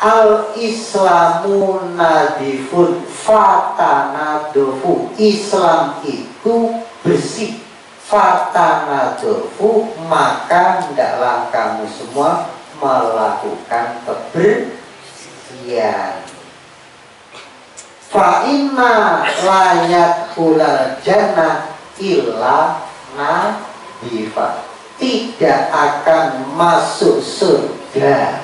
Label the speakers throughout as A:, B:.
A: Al-Islamu nadifun fatanadofu. Islam itu bersih. Fatanadofu, maka hendaklah kamu semua melakukan kebersihan. Fa'inna layat hulal jannah illa nadifah. Tidak akan masuk surga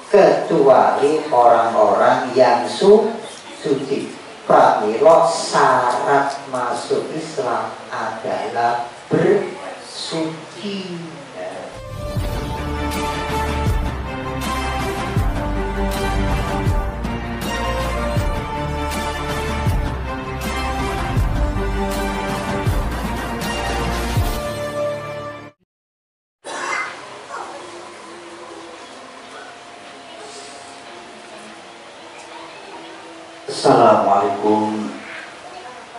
A: kecuali orang-orang yang suci. Pramila syarat masuk Islam adalah bersuci. Assalamualaikum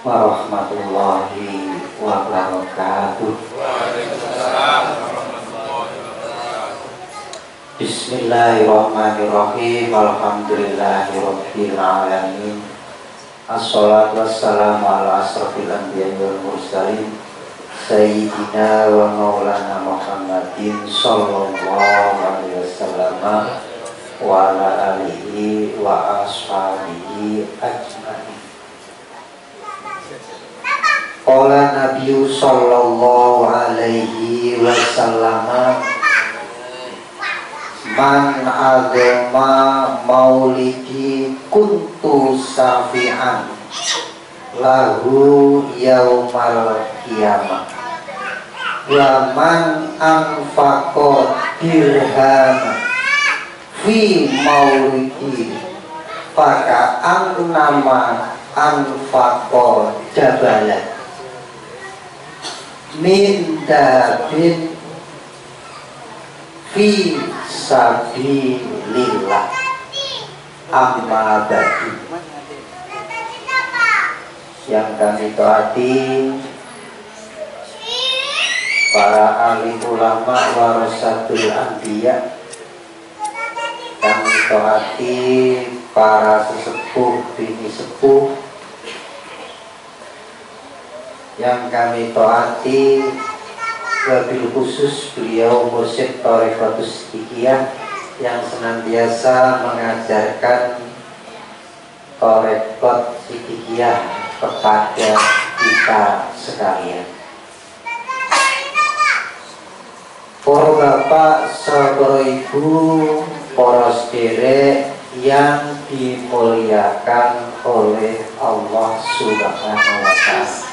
A: warahmatullahi wabarakatuh.
B: Waalaikumsalam warahmatullahi wabarakatuh.
A: Bismillahirrahmanirrahim. Alhamdulillahirabbil alamin. Assalatu wassalamu ala asrofil anbiya'i wal mursalin sayyidina wa maulana Muhammadin sallallahu alaihi wasallam wa ala alihi wa ashabihi ajma'in. Qala Nabi sallallahu alaihi wasallam, man agama maulidi kuntu safi'an lahu yaumal qiyamah wa man anfaqa dirham fi maulidi faka annama anfaqa jabalan min dabin fi sabilillah. Amma ba'du. Yang kami taati para alim ulama warasatul anbiya, kami taati para sesepuh bini sepuh, yang kami taati wabil khusus beliau mursyid Thariqatus Siddiqiyah yang senantiasa mengajarkan Thariqat Siddiqiyah kepada kita sekalian. Para bapak, saudara ibu, para sederek yang dimuliakan oleh Allah Subhanahu wa Ta'ala.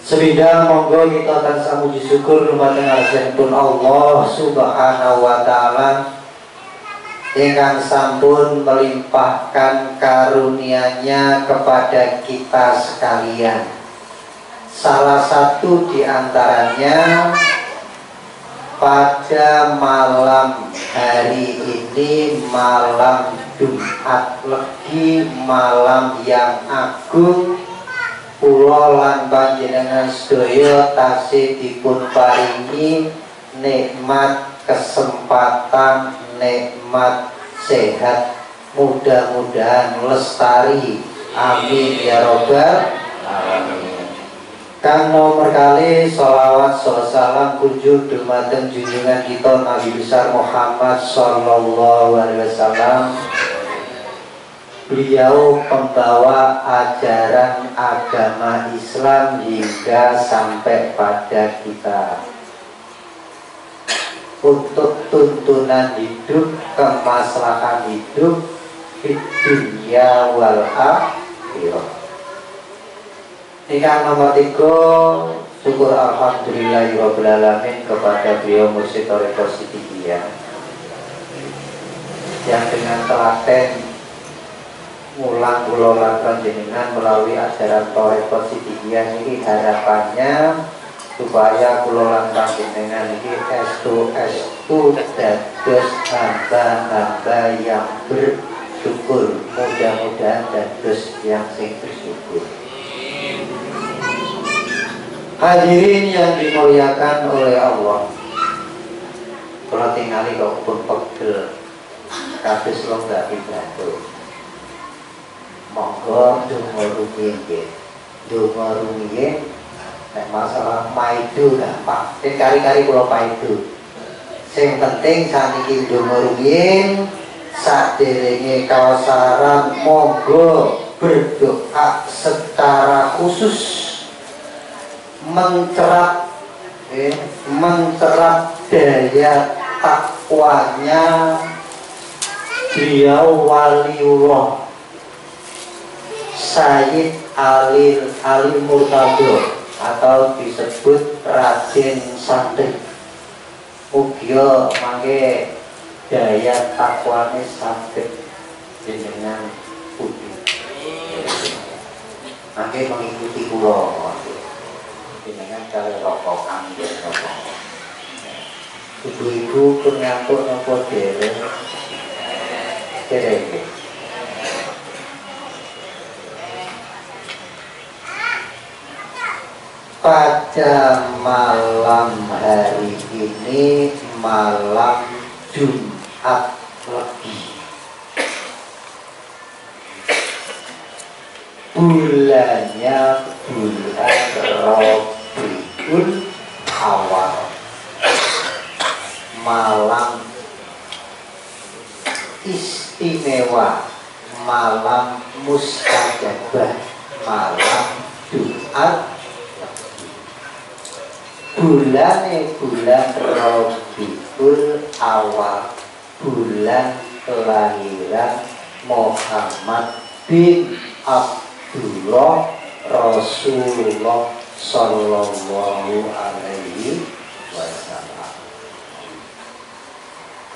A: Sebidang monggo kita tansah muji syukur dumateng asmanipun Allah Subhanahu wa Ta'ala ingkang sampun melimpahkan karunia-Nya kepada kita sekalian. Salah satu di antaranya pada malam hari ini, malam Jumat Legi, malam yang agung, kula lan panjenengan sedaya tasih dipun paringi nikmat kesempatan, nikmat sehat, mudah-mudahan lestari, amin ya robbal alamin. Kang nomor kali sholawat salam kunjung dumateng junjungan kita Nabi besar Muhammad sallallahu alaihi wasallam. Beliau pembawa ajaran agama Islam hingga sampai pada kita, untuk tuntunan hidup, kemaslahan hidup di dunia wal akhirah. Nikah nomor 3, syukur alhamdulillahirabbil alamin kepada beliau mursyid Thariqatus Siddiqiyah yang dengan telaten mulang kula lan panjenengan melalui ajaran Thariqatus Siddiqiyah ini, harapannya supaya kula lan panjenengan ini estu dados hamba-hamba yang bersyukur, mudah-mudahan dados yang sing bersyukur. Hadirin yang dimuliakan oleh Allah, tingali kok pun pegel kados longgar batu. Monggo donga rumiyin nggih. Donga rumiyin nek masalah maido gampang. Sing kari-kari kula paido. Sing penting saniki donga rumiyin saderenge kawasaran monggo berdoa secara khusus mencerap daya takwanya beliau waliullah Sayyid Ali Murtado atau disebut Raden Santri. Mugia mangke daya takwane saged jenengan puji. Mangke mengikuti kula. Jenengan kali rokokan nggih rokok. Ibu-ibu pun ngantuk napa dereng? Dereng. Pada malam hari ini malam Jumat Legi, bulannya bulan Rabiul Awal, malam istimewa, malam mustajabah, malam Jumat. Bulan Rabiul Awal, bulan kelahiran Muhammad bin Abdullah Rasulullah Sallallahu Alaihi Wasallam.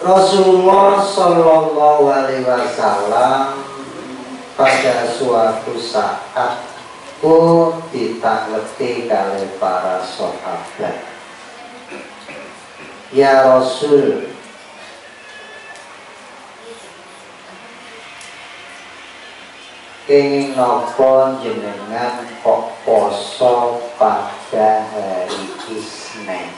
A: Rasulullah Sallallahu Alaihi Wasallam pada suatu saat ditanglepi kali para sahabat, ya Rasul, kenging napa jenengan kok poso pada hari Isnin?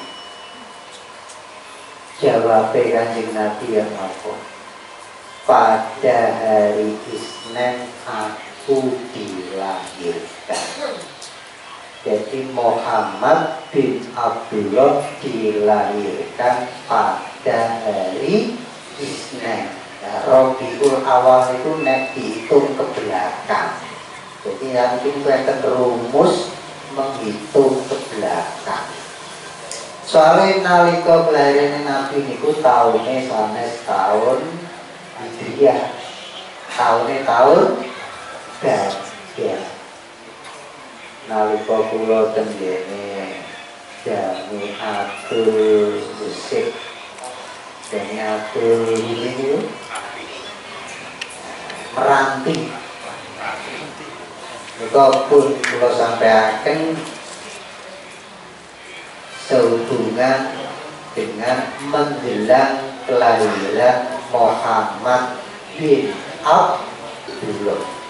A: Jawabe Kanjeng Nabi yang apa? Pada hari Isnin aku dilahirkan. Jadi Muhammad bin Abdullah dilahirkan pada hari Isnin. Nah, Rabiul Awal itu nek dihitung ke belakang. Jadi nanti kita rumus menghitung ke belakang. Soalnya nalika kelahiran Nabi niku tahunnya sanes tahun Hijriah. Tahun Gajah. Nalika kula tenggene Jamiatul Musik, Jamiatul ini Meranti. Nika pun kula sampaikan sehubungan dengan menjelang kelahiran Muhammad bin Abdullah.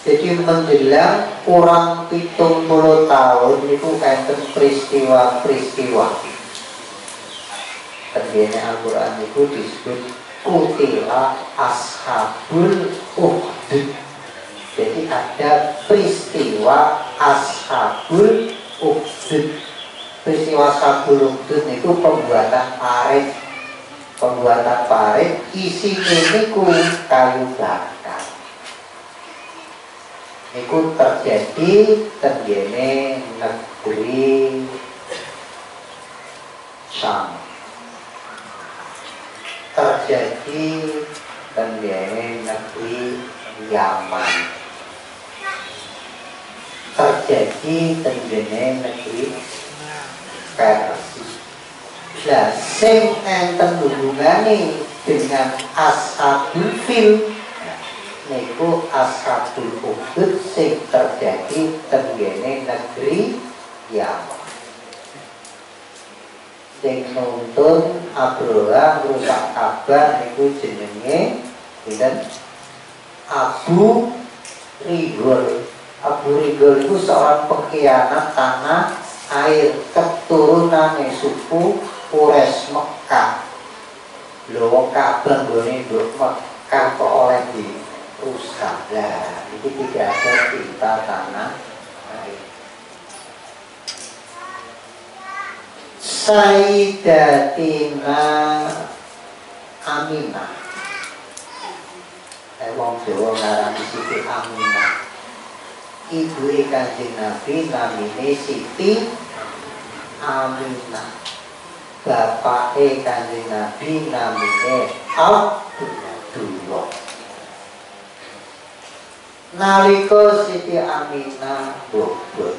A: Jadi menjelang kurang 70 tahun itu enten peristiwa-peristiwa. Tengene Al-Quran itu disebut Qutila Ashabul Ukhdud. Jadi ada peristiwa Ashabul Ukhdud. Peristiwa Ashabul Ukhdud itu pembuatan parit. Pembuatan parit isinya itu kayu bakar. Itu terjadi tengene negeri Syam, terjadi tengene negeri Yaman, terjadi tengene negeri Persia. Lah sing enten hubungane dengan Ashabul Fil niku Ashabul Ukhdud sing terjadi tengene negeri Yaman. Sing nuntun Abroha rusak Ka'bah niku jenenge pinten? Abu Rigol. Abu Rigol itu seorang pengkhianat tanah air, keturunane suku Quraisy Mekah. Ka'bah nggone nduk Mekah kok oleh dirusak. Lah iki tidak ada tinta tanah air. Sayyidatina Aminah. Wong Jawa ngarani Siti Aminah. Ibuke Kanjeng Nabi namine Siti Aminah. Bapake Kanjeng Nabi namine Abdullah. Nalika Siti Aminah bobot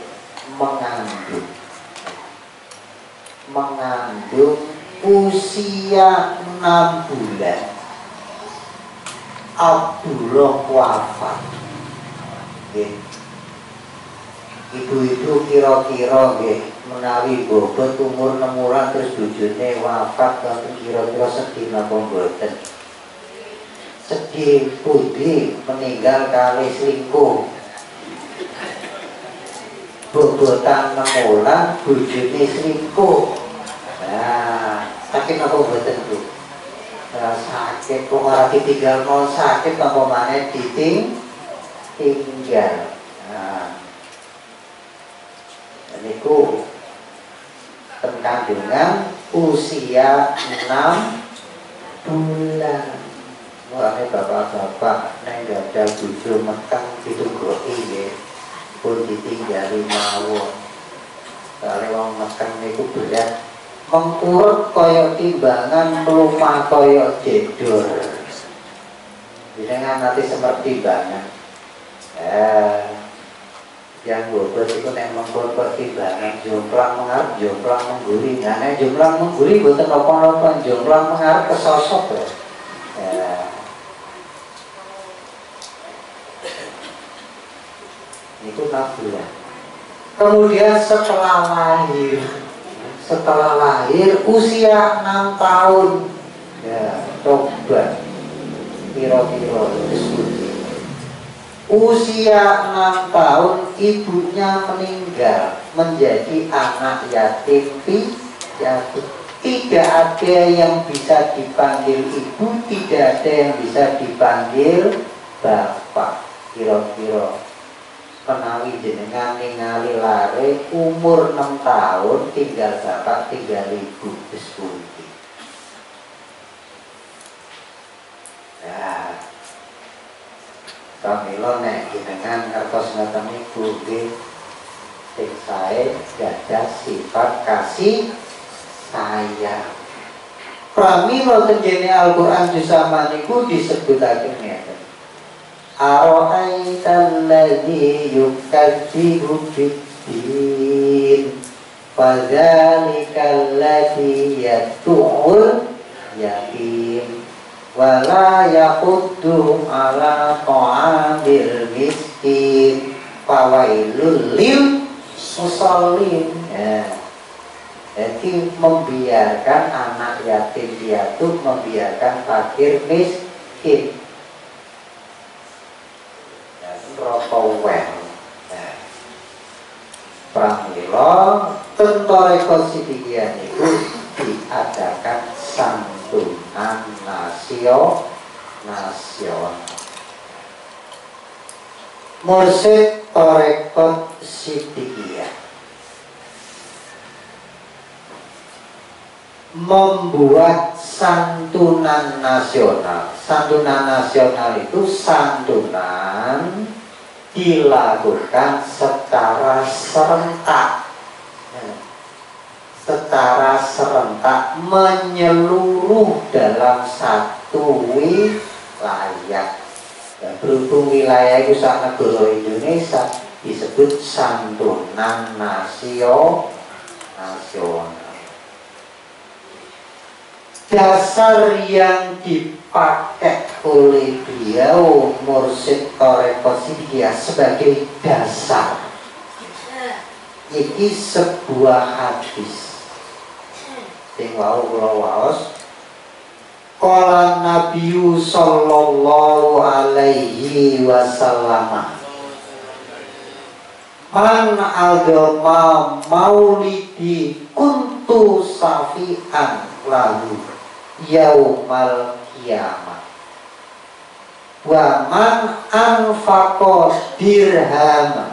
A: mengandung usia 6 bulan, Abdullah wafat. Ibu itu kira-kira menawi bobot umur 6 bulan terus bojone wafat, kira-kira sedih napa mboten? Sedih pundi meninggal kali selingkuh. Bobotan 6 bulan bojone selingkuh. Nah, sakit apa mboten Bu? Sakit kok ora ditinggal mau sakit apa maneh ditinggal. Nah, niku kandungan usia 6 bulan. Mulane bapak-bapak nek gadah bojo meteng ditunggoki nggih pun ditinggali mawon. Kale wong meteng niku berat. Mengkurut kaya timbangan, melumah kaya jedor. Jenengan nanti seperti timbangan. Yang bobot itu nek mengkurut kaya timbangan, jomplang mengarep, jomplang mengguri. Nah, nek jomplang mengguri boten napa-napa, jomplang mengarep kesosok ya. Itu 6 bulan. Kemudian setelah lahir usia 6 tahun ya, coba kira-kira usia 6 tahun ibunya meninggal menjadi anak yatim piatu. Tidak ada yang bisa dipanggil ibu, tidak ada yang bisa dipanggil bapak. Kira-kira menawi jenengan ningali lare umur 6 tahun tinggal bapak tinggal ibu wis pundi. Nah, pamila nek jenengan ngertos ngoten niku nggih sing sae gadah sifat kasih sayang. Pramila tengene Al-Qur'an jusama niku disebutake ngeten. Ara'aital ladzi yukadzibu biddin fadzalikal ladzi yad'ul yatim wala yaquddu ala ta'amil miskin fawailul lil musallin. Jadi membiarkan anak yatim piatu, membiarkan fakir miskin. Rokowel. Pramila tentoreko sidikian itu diadakan santunan nasional. Mursyid Torekot Sidikiyah membuat santunan nasional. Santunan nasional itu santunan dilakukan secara serentak, menyeluruh dalam satu wilayah. Berhubung wilayah itu sak negara Indonesia disebut santunan nasional. Dasar yang dipakai oleh beliau Mursyid Torekot Sidikiyah sebagai dasar ini sebuah hadis sing wau kula waos qala Nabi sallallahu alaihi wasallam man agama maulidi kuntu safi'an lahu yaumal kiamat. Wa man anfaqa dirham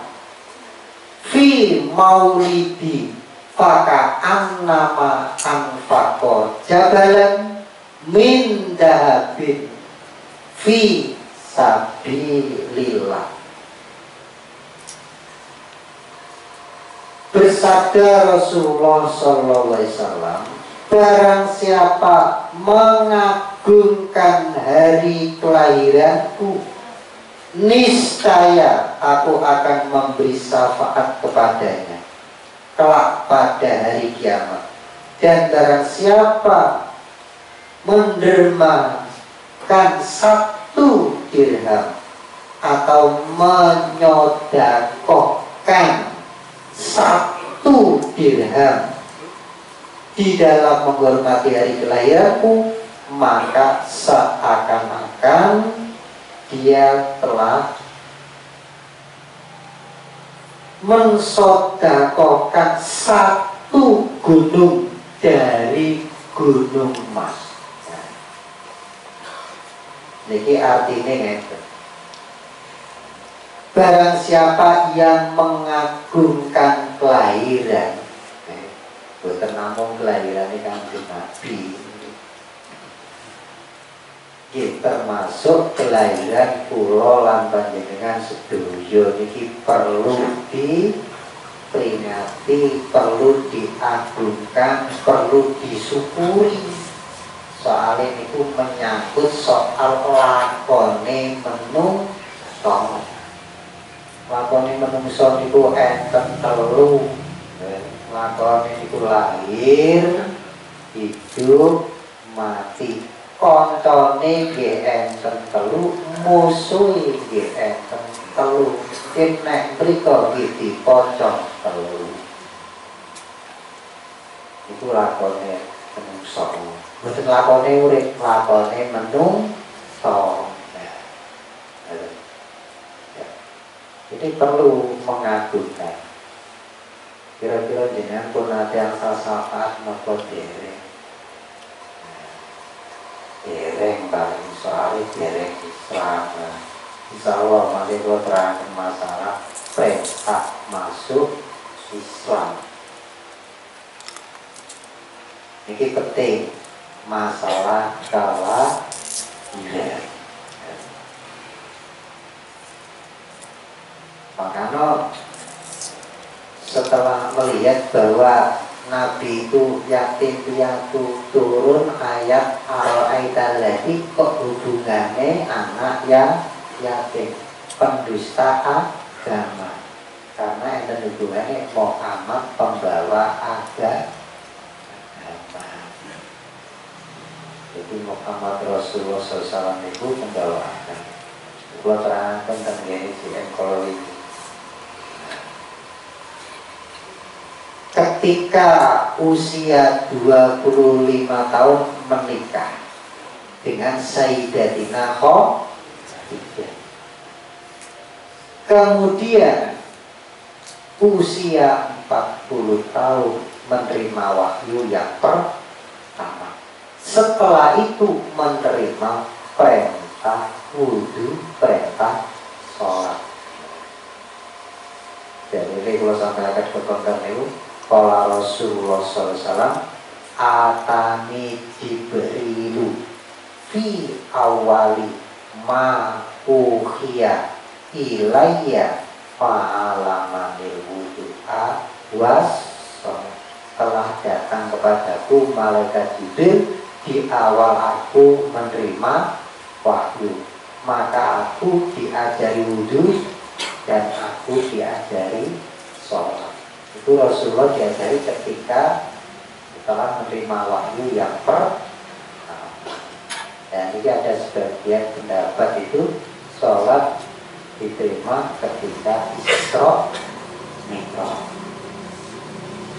A: fi maulidi faka annama anfaqa jabalan min dahabin fi sabilillah. Bersabda Rasulullah sallallahu alaihi wasallam, barang siapa mengagungkan hari kelahiranku, niscaya aku akan memberi syafaat kepadanya kelak pada hari kiamat. Dan barang siapa mendermakan 1 dirham atau menyodakohkan 1 dirham di dalam menghormati hari kelahiranku, maka seakan-akan dia telah mensodakohkan 1 gunung dari gunung emas. Jadi artinya ngeten. Barang siapa yang mengagungkan kelahiran, boten namung kelahiran Kanjeng Nabi, termasuk kelahiran kula lan panjenengan sedaya niki perlu diperingati, perlu diagungkan, perlu disyukuri. Soalnya niku menyangkut soal lakone menungso. Lakone menungso niku enten 3. Lakone niku lahir, hidup, mati. Koncone nggih enten 3, musuhe nggih enten 3. Nek mriko nggih dipocong 3. Iku lakone menungso. Mboten lakone urip, lakone menungso. Jadi perlu mengagungkan. Kira-kira jenengan pun ada yang sasaat nopo dereng. Dereng paling soalnya dereng Islam. Insya Allah nanti kalau terangkan masalah perintah masuk Islam. Ini penting masalah kelahiran. Makanya setelah melihat bahwa Nabi itu yatim piatu, turun ayat al-aital lagi, kok hubungannya anak yang yatim, pendusta agama. Karena ada hubungannya Muhammad pembawa agama. Jadi Muhammad Rasulullah SAW itu pembawa agama. Gua terangkan tentang ini si kalau ini. Ketika usia 25 tahun menikah dengan Sayyidatina Khadijah. Kemudian usia 40 tahun menerima wahyu yang pertama. Setelah itu menerima perintah wudhu, perintah sholat. Jadi ini kalau sampai akan berkonten itu, kalau Rasulullah SAW atani Jibrilu fi awali ma uhiya ilayya fa'alamanil wudu'a was. Telah datang kepadaku malaikat Jibril di awal aku menerima wahyu, maka aku diajari wudhu dan aku diajari sholat. Itu Rasulullah diajari ketika setelah menerima wahyu yang pertama. Dan ini ada sebagian pendapat itu sholat diterima ketika Isra Mi'raj.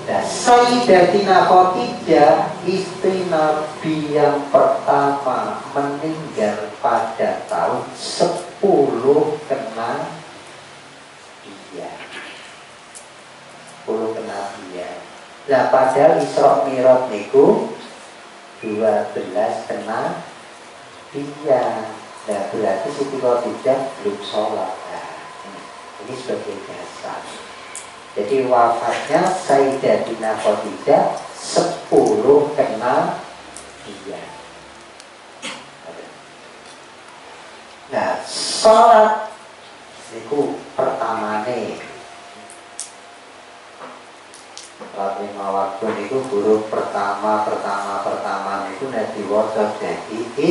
A: Dan Sayyidatina Khadijah, istri Nabi yang pertama, meninggal pada tahun 10 kena dia. 10 kena dia. Nah padahal Isra Mi'raj niku 12 kena dia. Nah berarti Siti Khadijah belum sholat. Nah, ini sebagai dasar. Jadi wafatnya Sayyidatina Khadijah 10 kena dia. Nah sholat itu pertamane. Sholat 5 waktu itu huruf pertama itu nanti wajah jadi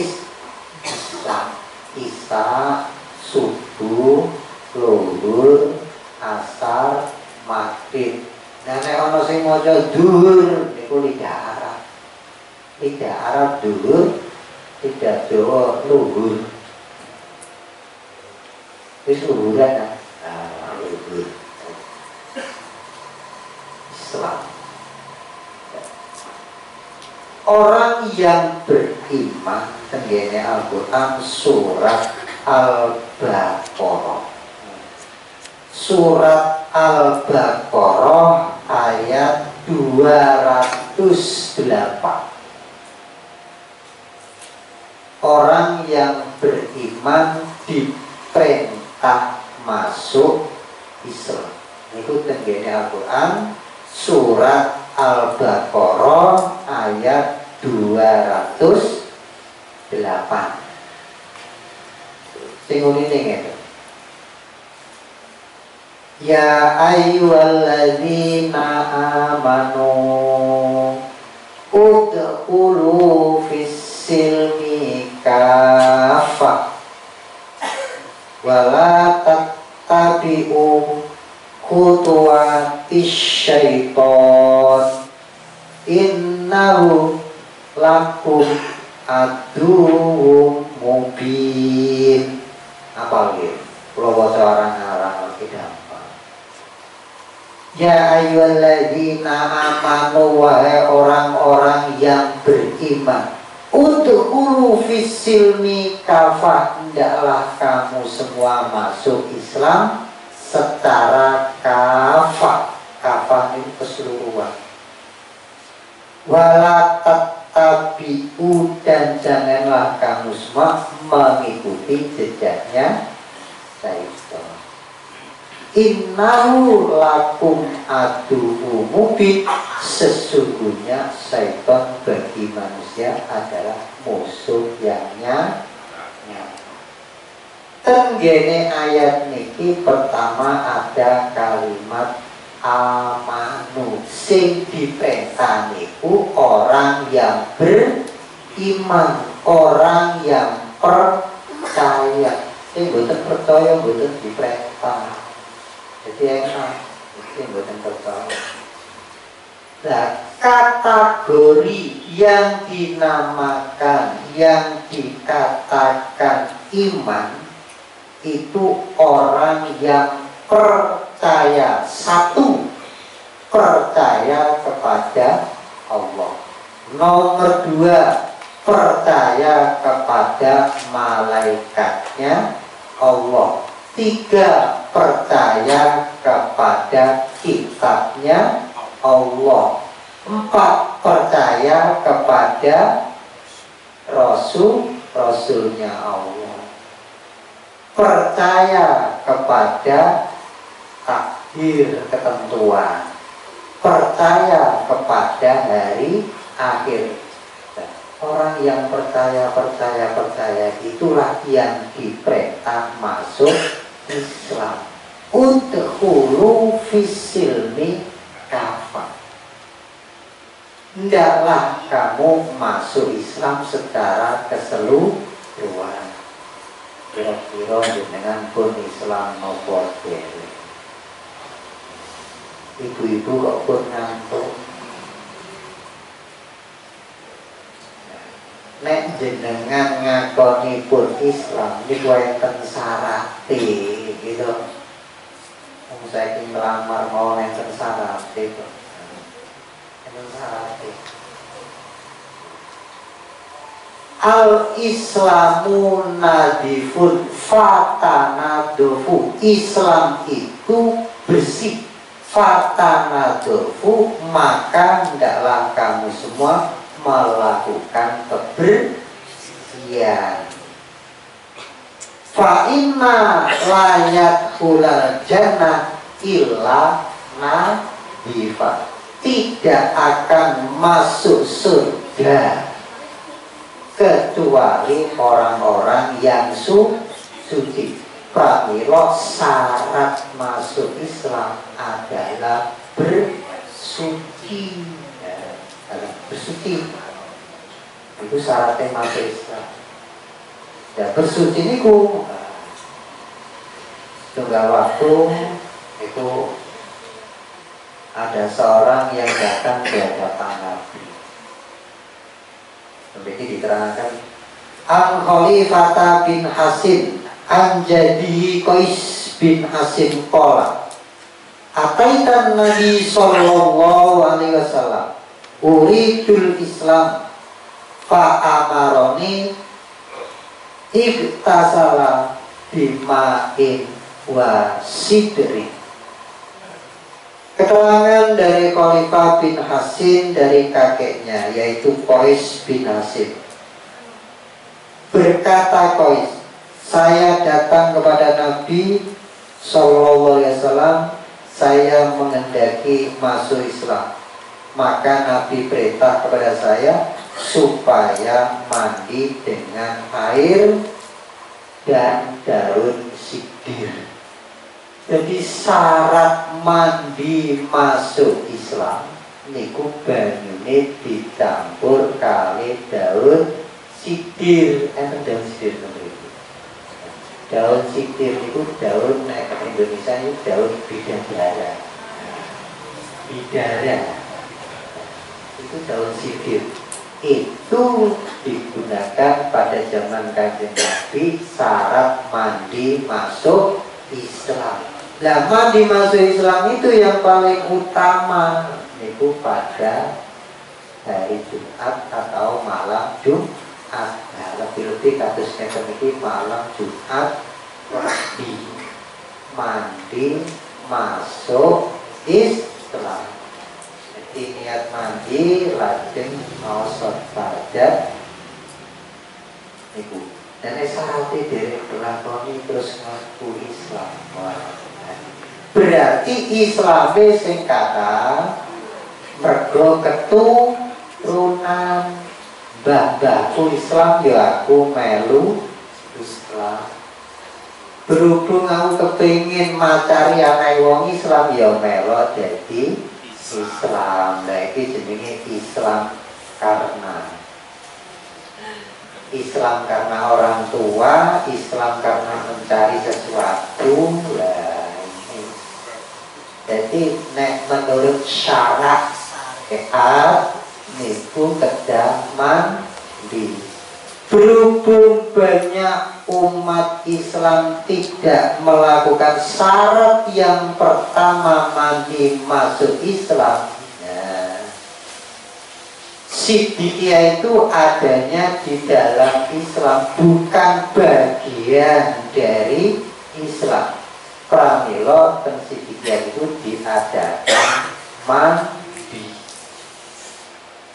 A: Isya, subuh, luhur, asar, maghrib. Nah nek ana sing maca dhuwur niku lidah Arab. Lidah Arab dhuwur, lidah Jawa luhur. Wis luhuran kan? Ah, luhur. Islam. Orang yang beriman tenggene Al-Quran surat Al-Baqarah. Surat Al-Baqarah ayat 208. Orang yang beriman diperintah masuk Islam. Itu tenggene Al-Quran surat Al-Baqarah ayat 208. Sing ngene ngene. Ya ayyuhalladzina amanu udkhulu fis-silmi kafah wala tattabi'u khutuwatis syaiton innahu lakum aduwwum mubin. Apa lagi? Kalau baca orang-orang tidak apa. Ya ayyuhalladzina amanu wahai orang-orang yang beriman. Udkhulu fis-silmi kafah, hendaklah kamu semua masuk Islam secara kafah. Kafah itu keseluruhan. Wala tattabi'u, dan janganlah kamu semua mengikuti jejaknya syaitan. Innahu lakum aduwwum mubin, sesungguhnya syaitan bagi manusia adalah musuh yang nyata. Tenggene ayat niki pertama ada kalimat amanu, sing diperintah niku orang yang beriman, orang yang percaya. Sing mboten percaya mboten diperintah. Jadi enak, sing mboten percaya. Nah, kategori yang dinamakan, yang dikatakan iman itu orang yang percaya. Satu, percaya kepada Allah. Nomor dua, percaya kepada malaikatnya Allah. Tiga, percaya kepada kitabnya Allah. Empat, percaya kepada Rasulnya Allah. Percaya kepada takdir, ketentuan. Percaya kepada hari akhir. Orang yang percaya itulah yang diperintah masuk Islam. Udkhulu fis-silmi kafah. Hendaklah kamu masuk Islam secara keseluruhan. Kira-kira dengan pun Islam nopo dhewe. Ibu-ibu kok pun ngantuk. Nek jenengan ngakoni pun Islam niku enten syarate gitu. Wong saiki melamar mau enten syarate kok. Enten syarate. Al-Islamu nadifun fatanadofu. Islam itu bersih. Fatanadofu, maka hendaklah kamu semua melakukan kebersihan. Fa inna la yadkhulul jannah illa nadhifa. Tidak akan masuk surga kecuali orang-orang yang suci. Pramila syarat masuk Islam adalah bersuci. Bersuci itu syaratnya masuk Islam. Ya bersuci niku tunggal waktu itu ada seorang yang datang ke hadapan Nabi. Begini diterangkan, An Khalifata bin Hasim an jadi Qais bin Hasim qala ataitan Nabi sallallahu alaihi wasallam uridul Islam fa amaroni iktasala bima'in wa sidri. Keterangan dari Khalifah bin Hasim dari kakeknya yaitu Qais bin Hasim. Berkata Qais, saya datang kepada Nabi sallallahu alaihi wasallam, saya menghendaki masuk Islam. Maka Nabi perintah kepada saya supaya mandi dengan air dan daun sidir. Jadi syarat mandi masuk Islam niku banyune dicampur kali daun sidir. Daun sidir niku. Daun sidir niku daun nek Indonesia niku daun bidadara. Bidara. Itu daun sidir. Itu digunakan pada zaman Kanjeng Nabi syarat mandi masuk Islam. Nah, mandi masuk Islam itu yang paling utama itu pada hari Jumat atau malam Jumat. Nah, lebih-lebih kasusnya demikian malam Jumat mandi masuk Islam. Jadi niat mandi lajeng maosot pada niku. Dan syaratnya dari pelakoni terus ngaku Islam. Berarti Islamnya sing kata mergo keturunan mbah-mbahku Islam ya aku melu Islam. Berhubung aku kepingin macari anak wong Islam ya melo jadi Islam. Nah iki jenenge Islam karena orang tua, Islam karena mencari sesuatu. Lah ini. Jadi nek menurut syarat keat niku kedah mandi. Berhubung banyak umat Islam tidak melakukan syarat yang pertama mandi masuk Islam. Siddiqiyah itu adanya di dalam Islam, bukan bagian dari Islam. Pramila dan Siddiqiyah itu diadakan mandi.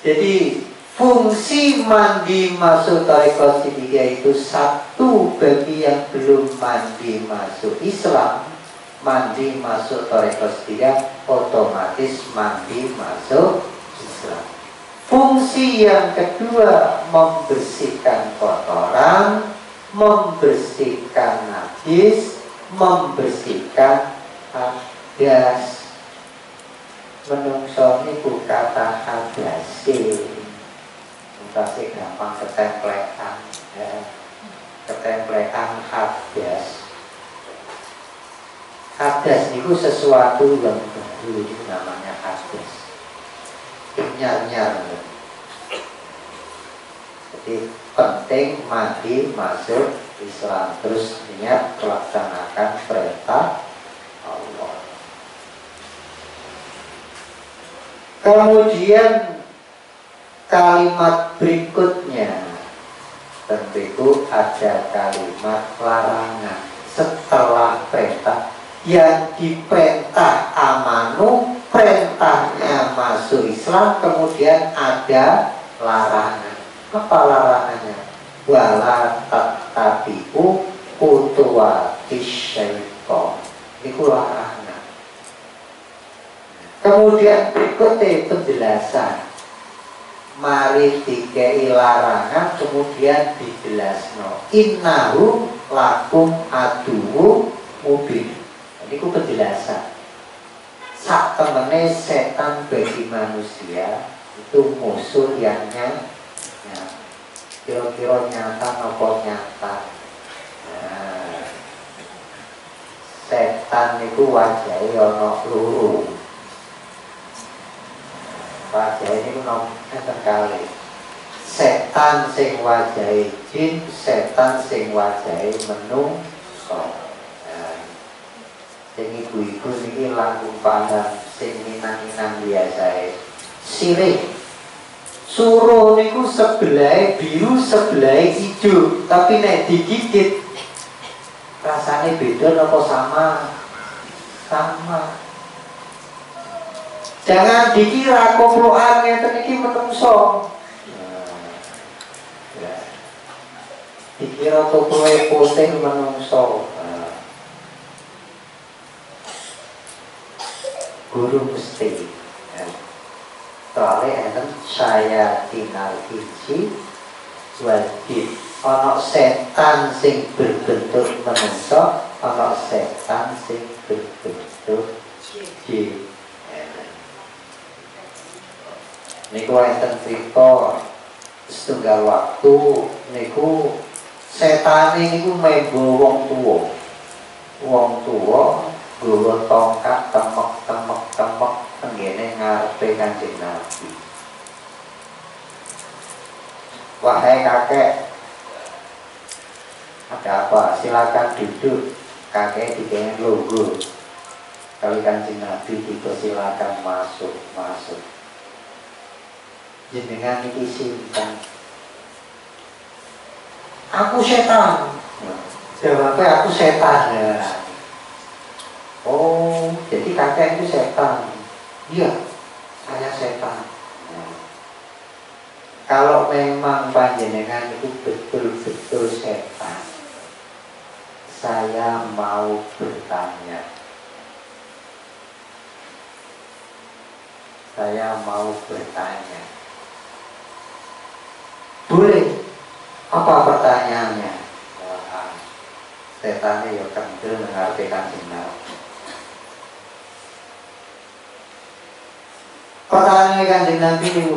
A: Jadi fungsi mandi masuk thariqah Siddiqiyah itu satu bagi yang belum mandi masuk Islam. Mandi masuk thariqah Siddiqiyah otomatis mandi masuk Islam. Fungsi yang kedua membersihkan kotoran, membersihkan najis, membersihkan hadas. Menungso niku kata hadase. Mutasi gampang ketemplekan, ya. Ketemplekan hadas. Hadas niku sesuatu yang baru, itu namanya hadas. Nyar-nyar. Jadi penting mandi masuk Islam, terus niat melaksanakan perintah Allah. Kemudian kalimat berikutnya tentu ada kalimat larangan setelah perintah. Yang diperintah amanu, perintahnya masuk Islam, kemudian ada larangan. Apa larangannya? Wala tabi'u khutuwatis syaitan. Itu larangan. Kemudian berikutnya penjelasan. Mari dikei larangan kemudian dijelasno. Innahu lakum aduwwu mubin. Ini ku penjelasan. Sak temene setan bagi manusia itu musuh yang nyata. Kira-kira nyata nopo nyata. Nah, setan itu wajahnya ono loro. Wajah ini nom sekali. Setan sing wajahe jin, setan sing wajahe menungso. Sing ibu-ibu niki langkung paham, sing minang-minang biasae. Sirik. Suruh niku sebelah biru, sebelah hijau, tapi nek digigit rasanya beda apa sama? Sama. Jangan dikira koplokan ngeten iki menungso. Dikira koploke putih menungso. Guru mesti. Soalnya enten saya tinggal inci wajib. Ono setan sing berbentuk menungso, ono setan sing berbentuk jin. Niku enten cerita setunggal waktu niku setane niku membo wong tuwa. Wong tuwa nggawa tongkat temek tenggene ngarepe Kanjeng Nabi. Wahai kakek, ada apa? Silakan duduk. Kakek dikene logo. Kali Kanjeng Nabi dipersilakan masuk. Jenengan iki sinten? Aku setan. Jawabnya aku setan ya. Oh, jadi kakek itu setan. Iya, saya setan. Kalau memang panjenengan itu betul-betul setan, saya mau bertanya. Boleh. Apa pertanyaannya? Setannya ya kendel mengartikan benar. Pertanyaannya Kanjeng Nabi ini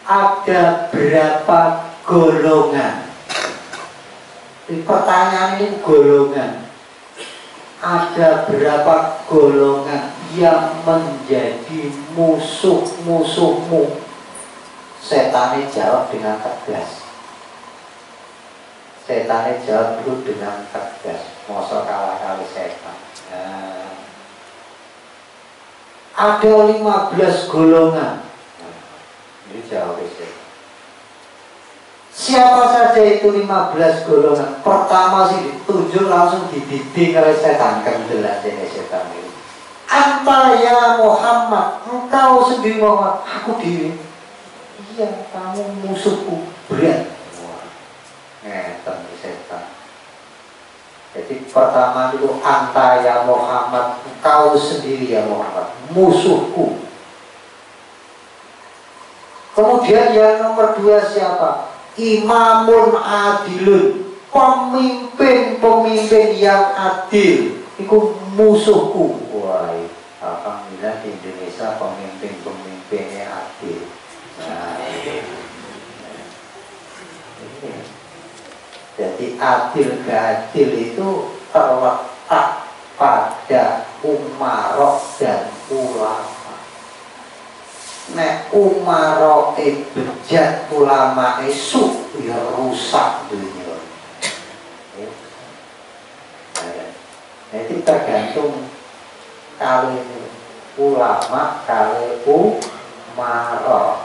A: ada berapa golongan? Pertanyaan ini golongan. Ada berapa golongan yang menjadi musuh-musuhmu? Setannya jawab dengan tegas. Setannya jawab dulu dengan tegas. Masa kalah kali setan. Nah, ada 15 golongan. Ini jawab setan. Siapa saja itu 15 golongan? Pertama sih ditunjuk langsung dididik oleh setan. Kan jelas ini setan ini. Anta ya Muhammad, engkau sendiri Muhammad, aku diri. Iya, kamu musuhku berat. Ngeten setan. Jadi pertama itu anta ya Muhammad, engkau sendiri ya Muhammad, musuhku. Kemudian yang nomor 2 siapa? Imamun adilun, pemimpin yang adil. Itu musuhku. Wah, alhamdulillah di Indonesia pemimpinnya adil. Nah, jadi adil gak adil itu terletak pada umarok dan ulama. Nek umarok bejat, ulama esuk ya rusak dunia. Jadi tergantung kali ulama kali umaro.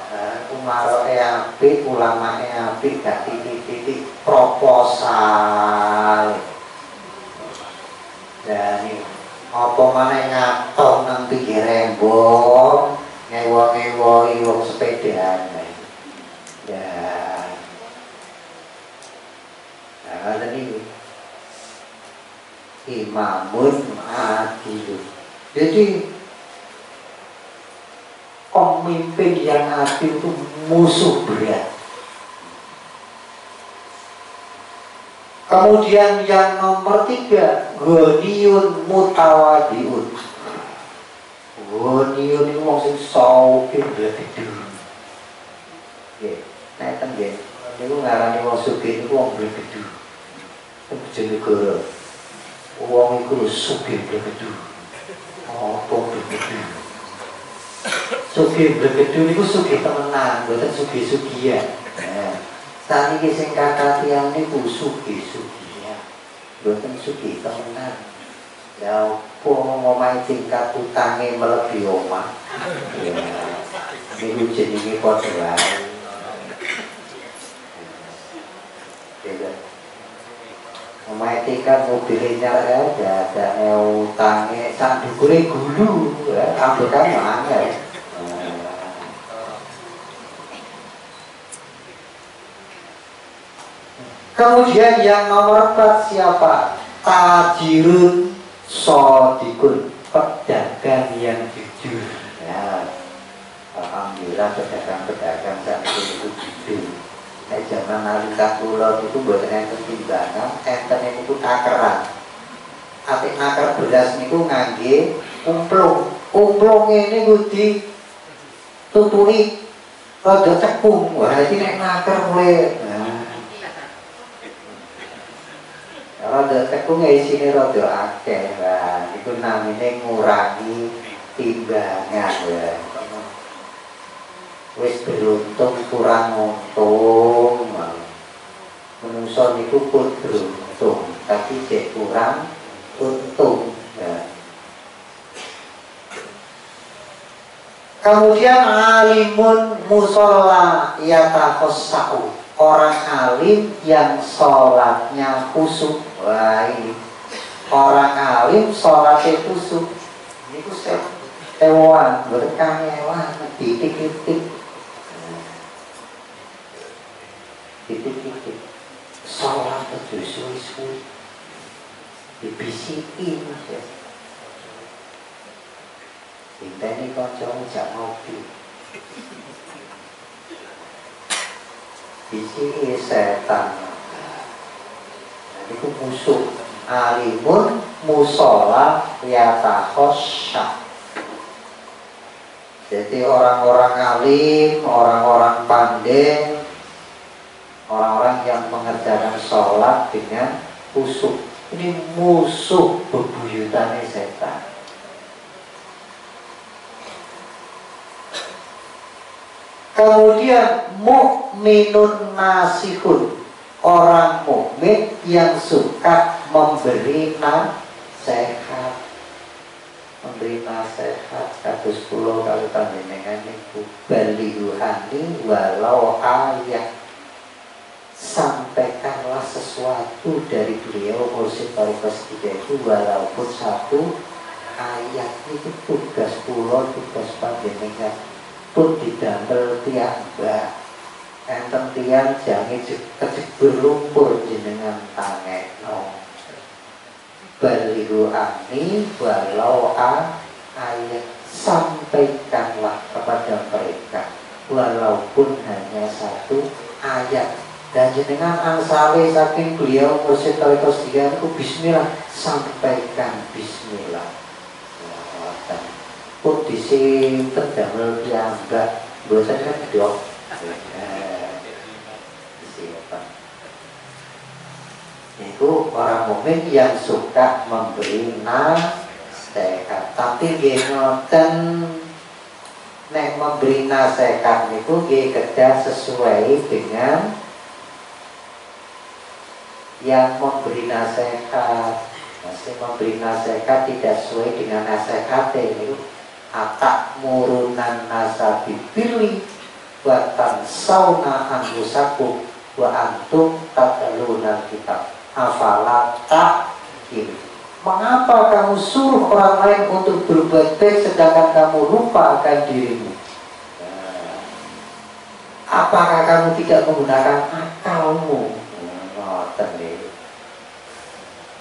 A: Umaro apik, ulama apik, gak titik-titik proposal. Dan apa mana ngatong nang pinggir rembong, ngewo-ngewo wong sepedaan. Ya. Nah, ini imamun adil. Jadi pemimpin yang adil itu musuh berat. Kemudian yang nomor 3, ghaniyun mutawadiun. Ghaniyun itu wong sing sugih gede. Nggih, neten nggih. Niku ngarani wong sugih niku wong gede. Jenenge negara. Wong iku sugih gede. Apa gede? Sugih gede niku sugih temenan, mboten sugih-sugihan. Saat ini sing kakak tiang niku sugih-sugihan, mboten sugih temenan. Ya apa ngomong tingkat utangnya melebihi omah. Ya, niku jenenge padha wae. Ya. Omah tingkat mobilnya ada utangnya sak dukure gulu, ambekan angel. Kemudian yang nomor 4 siapa? Tajirun sodikun, pedagang yang jujur. Ya, alhamdulillah pedagang-pedagang saat itu jujur. Nah, zaman nalika kula itu mboten enten timbangan, enten itu takeran. Atik nakar beras niku ngangge umplung. Umplung ini kudu tuturi rada cekung. Wah, iki nek nakar mulai rada tekung isine rada akeh. Lah iku namine ngurangi timbangan ya. Wis beruntung kurang untung. Menungso niku pun beruntung, tapi cek kurang untung ya. Kemudian alimun musalla yatafassau. Orang alim yang sholatnya khusyuk. Wah ini orang alim sholatnya khusyuk. Ini khusyuk ewan berkangewan titik-titik titik-titik sholat itu suwi-suwi dibisiki mas ya. Kita ini kocok jak ngopi di sini setan. Itu musuh. Alimun musola yatakhosya. Jadi orang-orang alim, orang-orang pandai, orang-orang yang mengerjakan sholat dengan khusyuk. Ini musuh bebuyutannya setan. Kemudian mukminun nasihun, orang mukmin yang suka memberi nasihat. Memberi nasihat kados kula kali panjenengan niku balighani walau ayat. Sampaikanlah sesuatu dari beliau Mursyid Thariqah Tiga itu walaupun satu ayat. Itu tugas kula, tugas panjenengan pun didamel tiambak. Enten tiang jange kejebur lumpur jenengan tangekno. Balighu ani walau ayat. Sampaikanlah kepada mereka walaupun hanya satu ayat. Dan jenengan angsale saking beliau Mursyid Thariqah Tiga itu bismillah, sampaikan bismillah. Pun disimpen damel piyambak, bosan kan dok. Disimpen. Itu orang mukmin yang suka memberi nasihat. Tapi nggih ngoten, nek memberi nasihat niku nggih kedah sesuai dengan yang memberi nasihat. Masih memberi nasihat tidak sesuai dengan nasihat itu. Atak murunan nasabi pilih buatan sauna angusaku wa antum tataluna kitab afala ta'qil. Mengapa kamu suruh orang lain untuk berbuat baik sedangkan kamu lupa akan dirimu? Apakah kamu tidak menggunakan akalmu? Ngoten nih.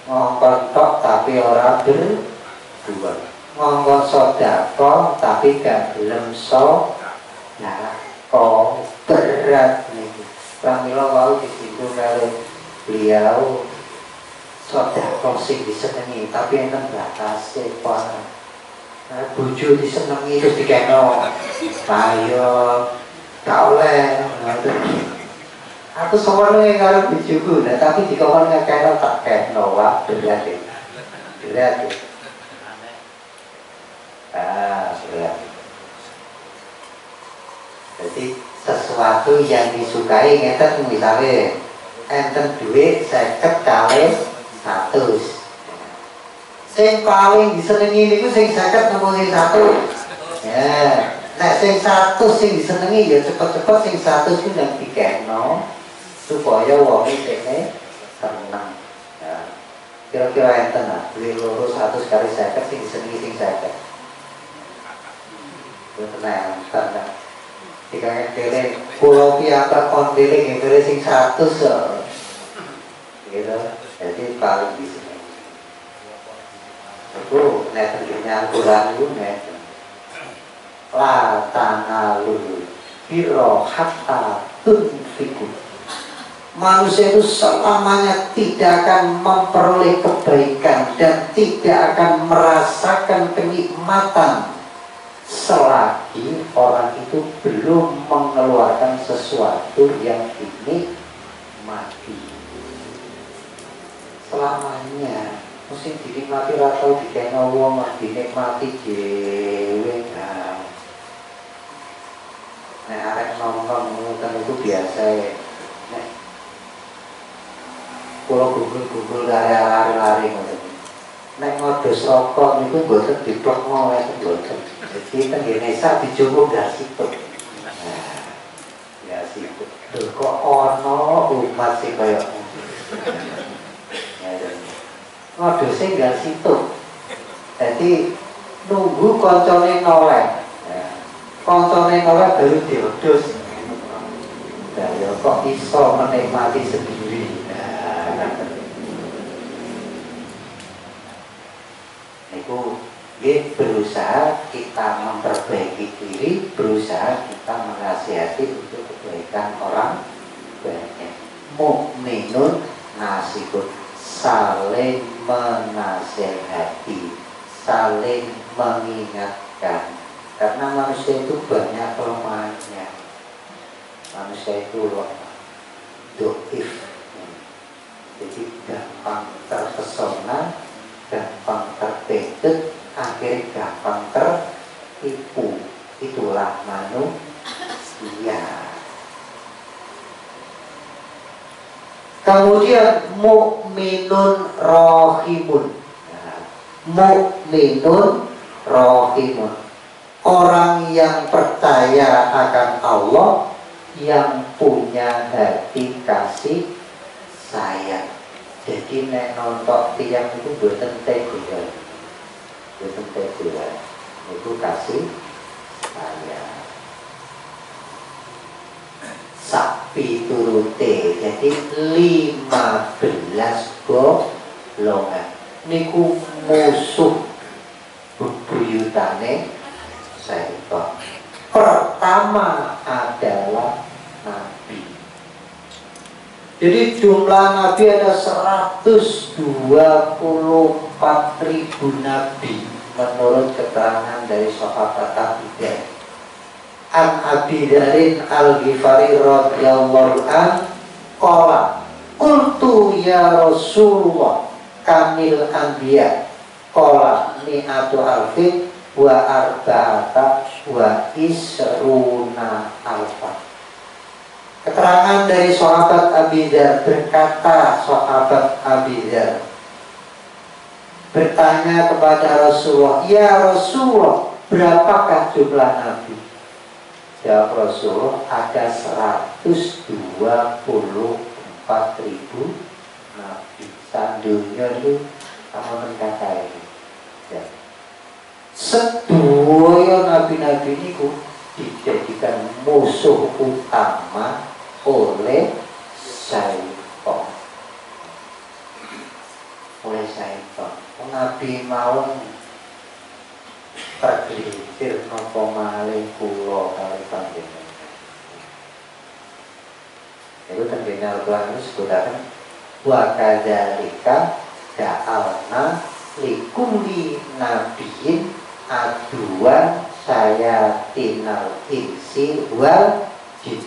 A: Ngongkon tok tapi ora berbuat. Ngongkon sedekah tapi gak gelem sedekah. Kok berat nih. Pramila wau disinggung karo beliau sedekah sing disenengi tapi enten batase Pak. Bojo disenengi terus dikeno. Ayo gak oleh. Aku semuanya karo bojoku, nah tapi dikon ngekeno tak keno wah berat ya. Berat ya. Berat. Jadi sesuatu yang disukai ngeten misalnya enten duit 50 kali 100. Sing paling disenengi niku sing 50 napa sing 100. Ya, nek sing 100 sing disenengi ya cepet-cepet sing 100 ku nang dikeno supaya wong dene tenang. Ya. Kira-kira enten lah, beli loro 100 kali 50 sing disenengi sing 50. Tenang, tenang. Jika kalian pulau piapa kondeling yang kalian sing 100 gitu, jadi paling bisa. Aku net tentunya kurang itu net. La tanalu biro hatta tunfiku. Manusia itu selamanya tidak akan memperoleh kebaikan dan tidak akan merasakan kenikmatan selagi orang itu belum mengeluarkan sesuatu yang dinikmati. Selamanya mesti dinikmati atau dikena wong dinikmati dhewe. Nek arek nongkrong ngoten itu biasa ya. Nek kula gugul-gugul lari-lari ngoten. Nek ngodus rokok niku mboten diplekno wae mboten. Jadi teng Indonesia dijupuk dari situ. Nah, ya situ. Kok ono umat sing kaya ngodusnya nggak situ. Jadi nunggu koncone noleh. Koncone noleh baru diodus. Nah, ya kok iso menikmati sendiri. Niku berusaha kita memperbaiki diri, berusaha kita menasihati untuk kebaikan orang banyak. Mukminun nasibun, saling menasihati, saling mengingatkan. Karena manusia itu banyak kelemahannya. Manusia itu lemah, doif, jadi gampang terpesona, gampang terpedut, akhirnya gampang tertipu. Itulah manusia. Kemudian mukminun rahimun. Mukminun rahimun. Orang yang percaya akan Allah, yang punya hati kasih sayang. Jadi nek nonton tiang itu boten teguran. Boten teguran. Itu kasih sayang. Sapi turute, jadi 15 golongan. Niku musuh bebuyutane setan. Pertama adalah nabi. Jadi jumlah nabi ada 124.000 nabi menurut keterangan dari sahabat Abidah. An Abi Darin Al-Ghifari radhiyallahu an qala qultu ya Rasulullah kamil anbiya qala mi'atu alfin wa arba'ata wa isruna alfa. Keterangan dari sahabat Abi Dar, berkata sahabat Abi Dar bertanya kepada Rasulullah, ya Rasulullah, berapakah jumlah nabi? Jawab Rasulullah, ada 124.000 nabi. Sandunya itu sama mencapai ya. Sedoyo nabi-nabi niku dijadikan musuh utama oleh syaitan. Oleh syaitan. Nabi mawon tergelincir napa malih kula kali panjenengan. Itu tentunya Al-Quran itu sebutakan wa kadzalika ja'alna likulli nabiyyin aduwan sayatinal insi wal jin.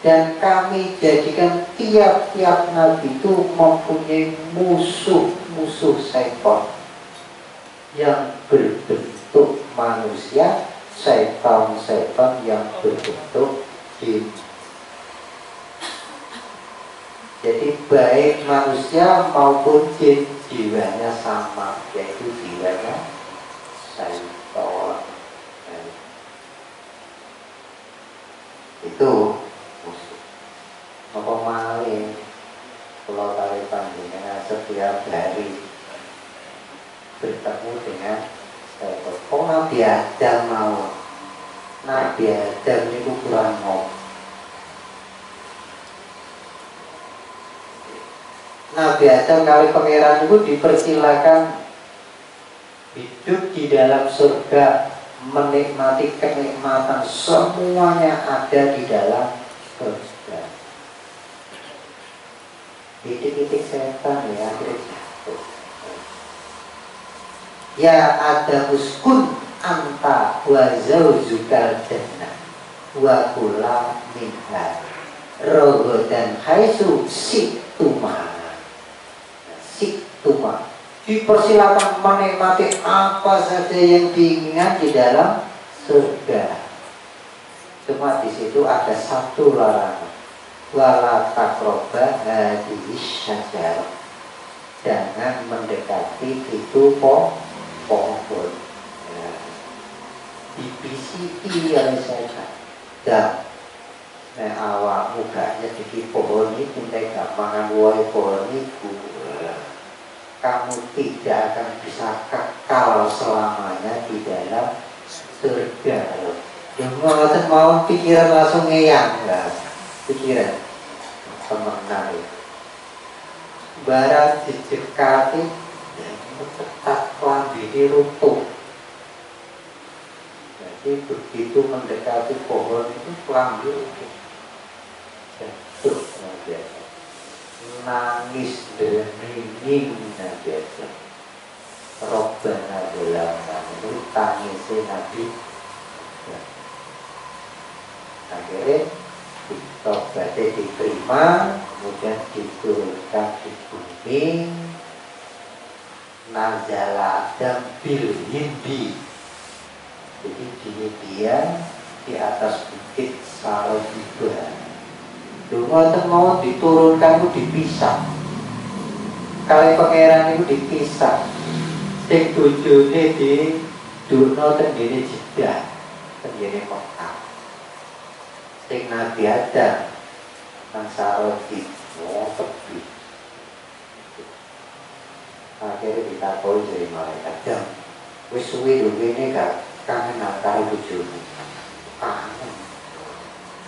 A: Dan kami jadikan tiap-tiap nabi itu mempunyai musuh syaitan yang berbentuk manusia, syaitan yang berbentuk jin. Jadi baik manusia maupun jin jiwanya sama, yaitu jiwanya syaitan. Itu musuh. Apa malih kalau kali panjenengan setiap hari bertemu dengan syaitan. Oh Nabi Adam mau, Nabi Adam itu kurang ngomong. Nabi Adam kali pangeran itu dipersilakan hidup di dalam surga, menikmati kenikmatan semuanya ada di dalam surga. Titik-titik setan ya akhirnya jatuh. Ya ada muskun anta wa zaujukal jannah wa kula minha rogodan haitsu siktuma. Dipersilakan menikmati apa saja yang diinginkan di dalam surga. Cuma di situ ada satu larangan. Wala taqraba hadhihi syajarah. Jangan mendekati itu pohon. Ya. Dibisiki oleh setan. Dan awak mukanya di pohon itu tidak mangan buah pohon itu. Kamu tidak akan bisa kekal selamanya di dalam surga. Yang mau pikiran langsung ngeyang lah, pikiran semenang itu. Barang didekati, tetap lambi runtuh. Jadi begitu mendekati pohon itu lambi runtuh. Jatuh biasa. Nangis derningin biasa. Robbana dalam itu tangisnya Nabi. Akhirnya tobatnya diterima, kemudian diturunkan di bumi. Nazala dan bil hindi. Jadi dia di atas bukit Sarodiba. Dungo itu mau diturunkan itu dipisah. Kali pangeran itu dipisah. Sing bojone di Duno tenggene Jeddah, tenggene Mekah. Sing Nabi Adam nang Sarodiba tepi. Akhirnya ditakoni dari malaikat Adam. Wis suwi lho kene gak kangen karo bojone. Kangen.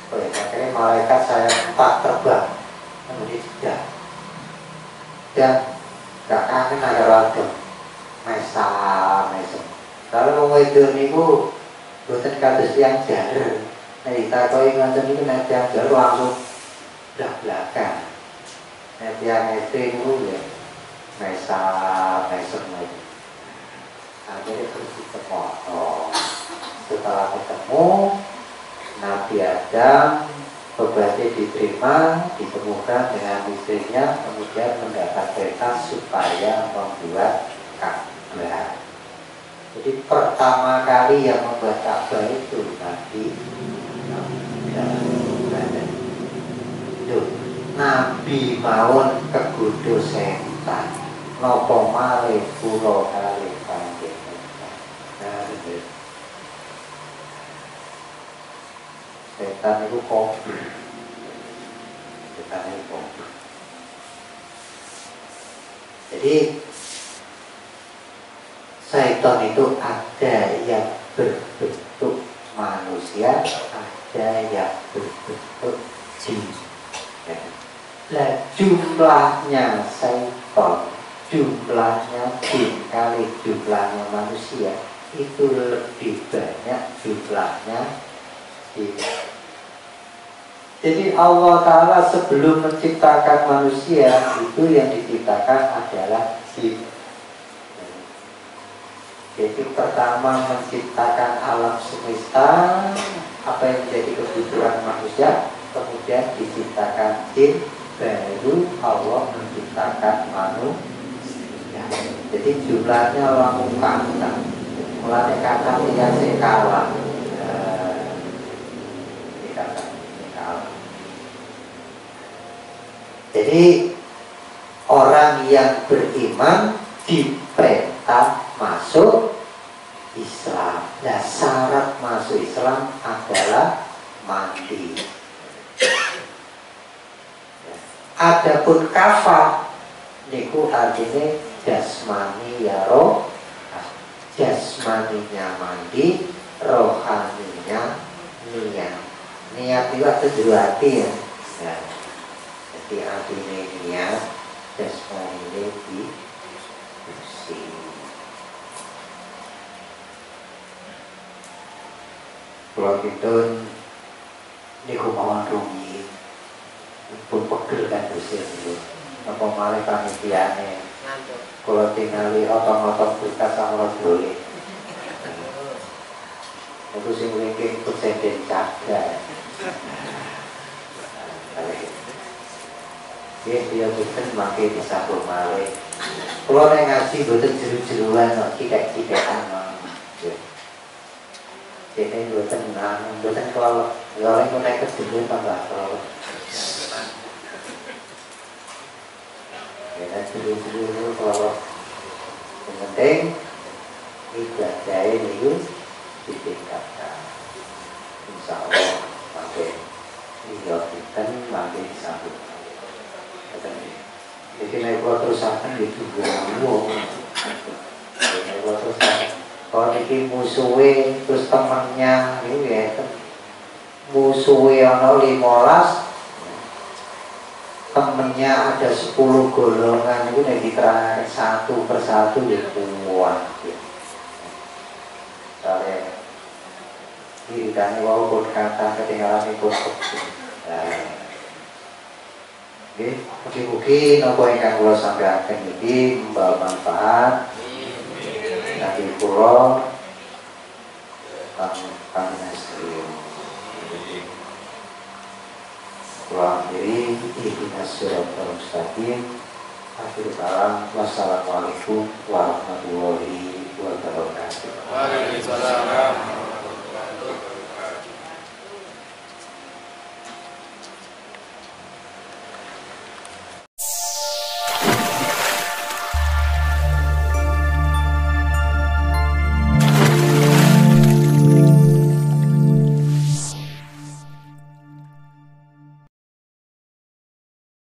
A: Akhirnya malaikat saya tak terbang menuju Jeddah. Dan gak kangen ada ragam mesam. Kalau mau itu niku boten kados yang jar. Nek ditakoni ngoten niku nek yang jar langsung blak-blakan. Nek yang itu niku ya mesam. Akhirnya terus ketemu. Setelah ketemu Nabi Adam, tobatnya diterima, ditemukan dengan istrinya, kemudian mendapat perintah supaya membuat Ka'bah. Jadi pertama kali yang membuat Ka'bah itu Nabi mawon kegodho setan, nopo malih kula kali panjenengan. Setan itu kobra. Jadi syaitan itu ada yang berbentuk manusia ada yang berbentuk jin. Nah, jumlahnya syaitan, jumlahnya jin kali jumlahnya manusia itu lebih banyak jumlahnya jin. Jadi Allah Ta'ala sebelum menciptakan manusia itu yang diciptakan adalah jin. Jadi pertama menciptakan alam semesta, apa yang menjadi kebutuhan manusia, kemudian diciptakan jin, baru Allah menciptakan manusia. Jadi jumlahnya langsung kata, mulai kata tidak sekala. Jadi orang yang beriman diperintah masuk Islam. Nah, syarat masuk Islam adalah mandi. Adapun kafah niku artinya jasmani ya roh, jasmaninya mandi, rohaninya niat. Niat itu ada dua arti ya. Nah, jadi artinya niat, jasmaninya di bersih. Kalau gitu niku mawon rumiyin pun pegel kan bersih dulu. Apa malah panitiane kalau tinggali otot-otot berkas sama boleh. Itu sing linking persenden jaga. Dia bukan makai disabur malih. Kalau nek ngaji boten jeru-jeruan kok cicak-cicakan mah. Jadi boten kalau kok nek kejeru tambah kalau. Ya jeru-jeru kalau yang penting ibadah ini ditingkatkan. Insya Allah makai kita makai disabur. Jadi naik terus akan ditunggu naik terus kalau ini musuhnya terus temannya ini ya musuhnya ada 15 temennya ada 10 golongan itu yang diterangkan satu persatu kuat soalnya ini kan walaupun kata ketinggalan itu mugi-mugi nopo ingkang kula sampaikan iki membawa manfaat bagi kula panjenengan. Kula akhiri ihdinas siratal mustaqim. Akhir kalam wassalamualaikum warahmatullahi